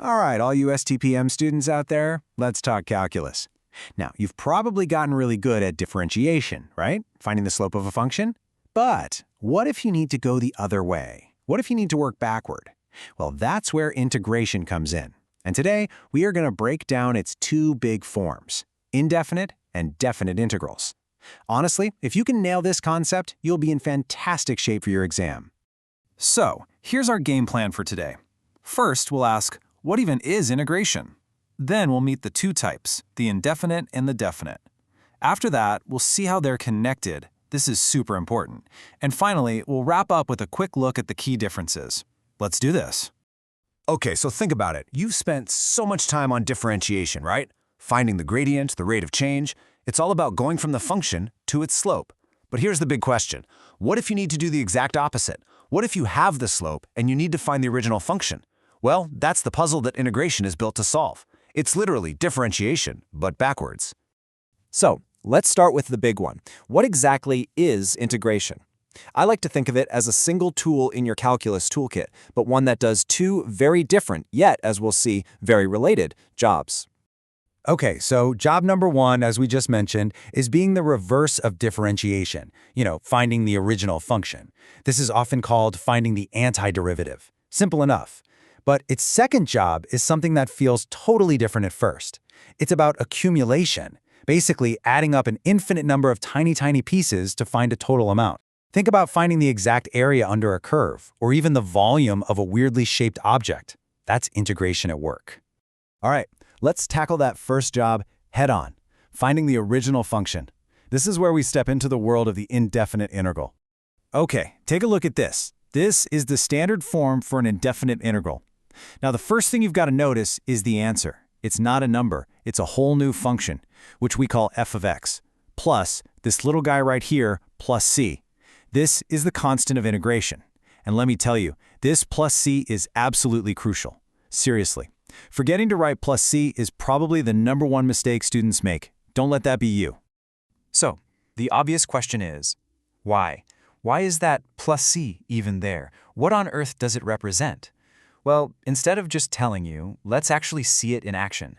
All right, all you STPM students out there, let's talk calculus. Now, you've probably gotten really good at differentiation, right? Finding the slope of a function. But what if you need to go the other way? What if you need to work backward? Well, that's where integration comes in. And today, we are going to break down its two big forms, indefinite and definite integrals. Honestly, if you can nail this concept, you'll be in fantastic shape for your exam. So, here's our game plan for today. First, we'll ask, what even is integration? Then we'll meet the two types, the indefinite and the definite. After that, we'll see how they're connected. This is super important. And finally, we'll wrap up with a quick look at the key differences. Let's do this. Okay, so think about it. You've spent so much time on differentiation, right? Finding the gradient, the rate of change. It's all about going from the function to its slope. But here's the big question. What if you need to do the exact opposite? What if you have the slope and you need to find the original function? Well, that's the puzzle that integration is built to solve. It's literally differentiation, but backwards. So, let's start with the big one. What exactly is integration? I like to think of it as a single tool in your calculus toolkit, but one that does two very different, yet, as we'll see, very related jobs. Okay, so job number one, as we just mentioned, is being the reverse of differentiation. Finding the original function. This is often called finding the antiderivative. Simple enough. But its second job is something that feels totally different at first. It's about accumulation, basically adding up an infinite number of tiny pieces to find a total amount. Think about finding the exact area under a curve, or even the volume of a weirdly shaped object. That's integration at work. All right, let's tackle that first job head on, finding the original function. This is where we step into the world of the indefinite integral. Okay, take a look at this. This is the standard form for an indefinite integral. Now, the first thing you've got to notice is the answer. It's not a number, it's a whole new function, which we call f of x, plus this little guy right here, plus c. This is the constant of integration. And let me tell you, this plus c is absolutely crucial. Seriously. Forgetting to write plus c is probably the #1 mistake students make. Don't let that be you. So, the obvious question is, why? Why is that plus c even there? What on earth does it represent? Well, instead of just telling you, let's actually see it in action.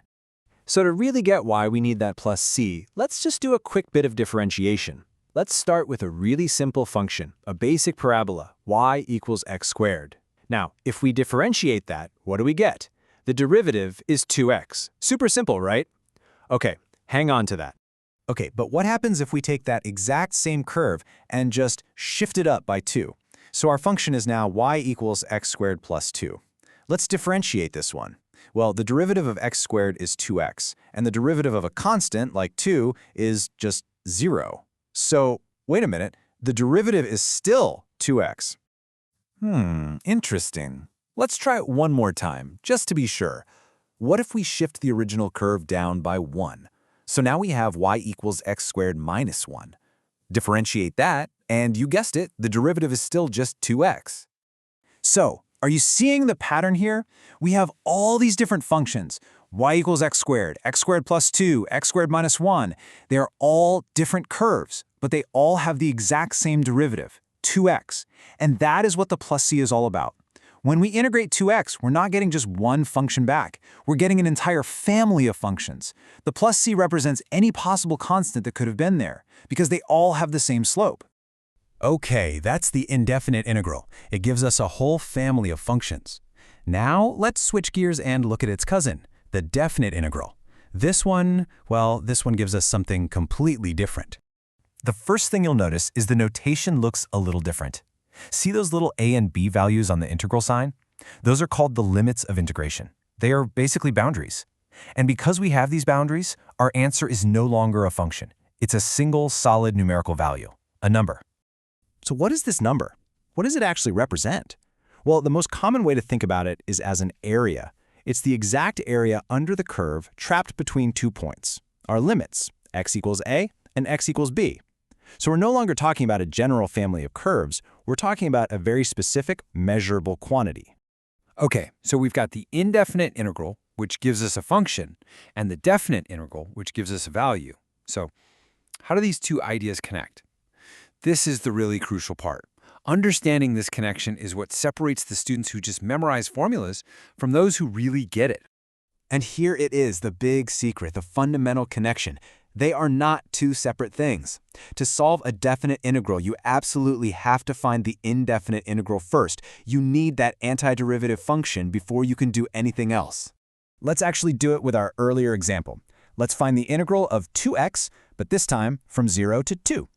So to really get why we need that plus c, let's just do a quick bit of differentiation. Let's start with a really simple function, a basic parabola, y equals x squared. Now, if we differentiate that, what do we get? The derivative is 2x. Super simple, right? Okay, hang on to that. Okay, but what happens if we take that exact same curve and just shift it up by 2? So our function is now y equals x squared plus 2. Let's differentiate this one. Well, the derivative of x squared is 2x, and the derivative of a constant, like 2, is just 0. So, wait a minute, the derivative is still 2x. Interesting. Let's try it one more time, just to be sure. What if we shift the original curve down by 1? So now we have y equals x squared minus 1. Differentiate that, and you guessed it, the derivative is still just 2x. So, are you seeing the pattern here? We have all these different functions. Y equals x squared plus 2, x squared minus 1. They're all different curves, but they all have the exact same derivative, 2x. And that is what the plus c is all about. When we integrate 2x, we're not getting just one function back. We're getting an entire family of functions. The plus c represents any possible constant that could have been there, because they all have the same slope. Okay, that's the indefinite integral. It gives us a whole family of functions. Now, let's switch gears and look at its cousin, the definite integral. This one gives us something completely different. The first thing you'll notice is the notation looks a little different. See those little a and b values on the integral sign? Those are called the limits of integration. They are basically boundaries. And because we have these boundaries, our answer is no longer a function. It's a single solid numerical value, a number. So what is this number? What does it actually represent? Well, the most common way to think about it is as an area. It's the exact area under the curve trapped between 2 points, our limits, x equals a and x equals b. So we're no longer talking about a general family of curves, we're talking about a very specific measurable quantity. Okay, so we've got the indefinite integral, which gives us a function, and the definite integral, which gives us a value. So how do these two ideas connect? This is the really crucial part. Understanding this connection is what separates the students who just memorize formulas from those who really get it. And here it is, the big secret, the fundamental connection. They are not two separate things. To solve a definite integral, you absolutely have to find the indefinite integral first. You need that antiderivative function before you can do anything else. Let's actually do it with our earlier example. Let's find the integral of 2x, but this time from 0 to 2.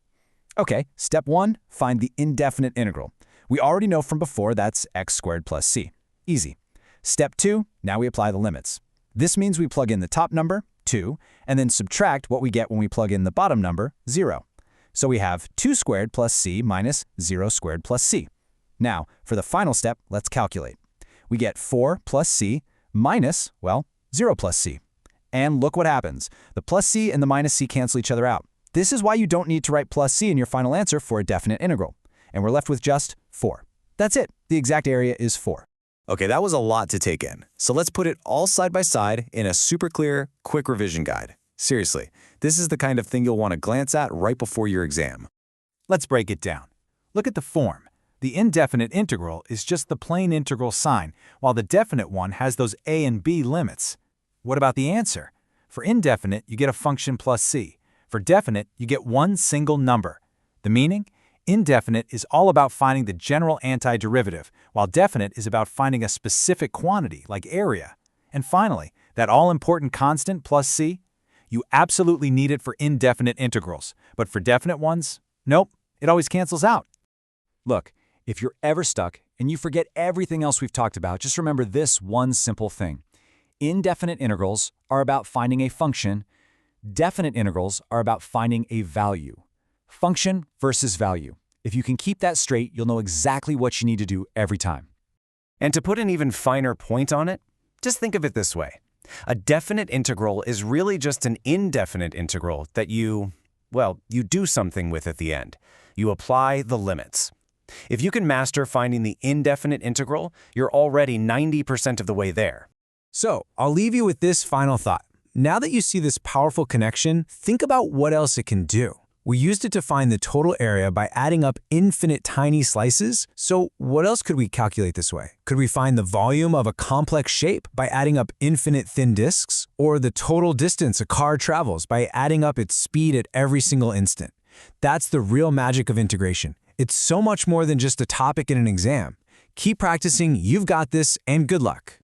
Okay, step 1, find the indefinite integral. We already know from before that's x squared plus c. Easy. Step 2, now we apply the limits. This means we plug in the top number, 2, and then subtract what we get when we plug in the bottom number, 0. So we have 2 squared plus c minus 0 squared plus c. Now, for the final step, let's calculate. We get 4 plus c minus, well, 0 plus c. And look what happens. The plus c and the minus c cancel each other out. This is why you don't need to write plus c in your final answer for a definite integral. And we're left with just 4. That's it. The exact area is 4. Okay, that was a lot to take in. So let's put it all side by side in a super clear, quick revision guide. Seriously, this is the kind of thing you'll want to glance at right before your exam. Let's break it down. Look at the form. The indefinite integral is just the plain integral sign, while the definite one has those a and b limits. What about the answer? For indefinite, you get a function plus c. For definite, you get one single number. The meaning? Indefinite is all about finding the general antiderivative, while definite is about finding a specific quantity, like area. And finally, that all-important constant plus c? You absolutely need it for indefinite integrals, but for definite ones, nope, it always cancels out. Look, if you're ever stuck and you forget everything else we've talked about, just remember this one simple thing. Indefinite integrals are about finding a function. Definite integrals are about finding a value. Function versus value. If you can keep that straight, you'll know exactly what you need to do every time. And to put an even finer point on it, just think of it this way. A definite integral is really just an indefinite integral that you do something with at the end. You apply the limits. If you can master finding the indefinite integral, you're already 90% of the way there. So, I'll leave you with this final thought. Now that you see this powerful connection, think about what else it can do. We used it to find the total area by adding up infinite tiny slices, so what else could we calculate this way? Could we find the volume of a complex shape by adding up infinite thin disks? Or the total distance a car travels by adding up its speed at every single instant? That's the real magic of integration. It's so much more than just a topic in an exam. Keep practicing, you've got this, and good luck.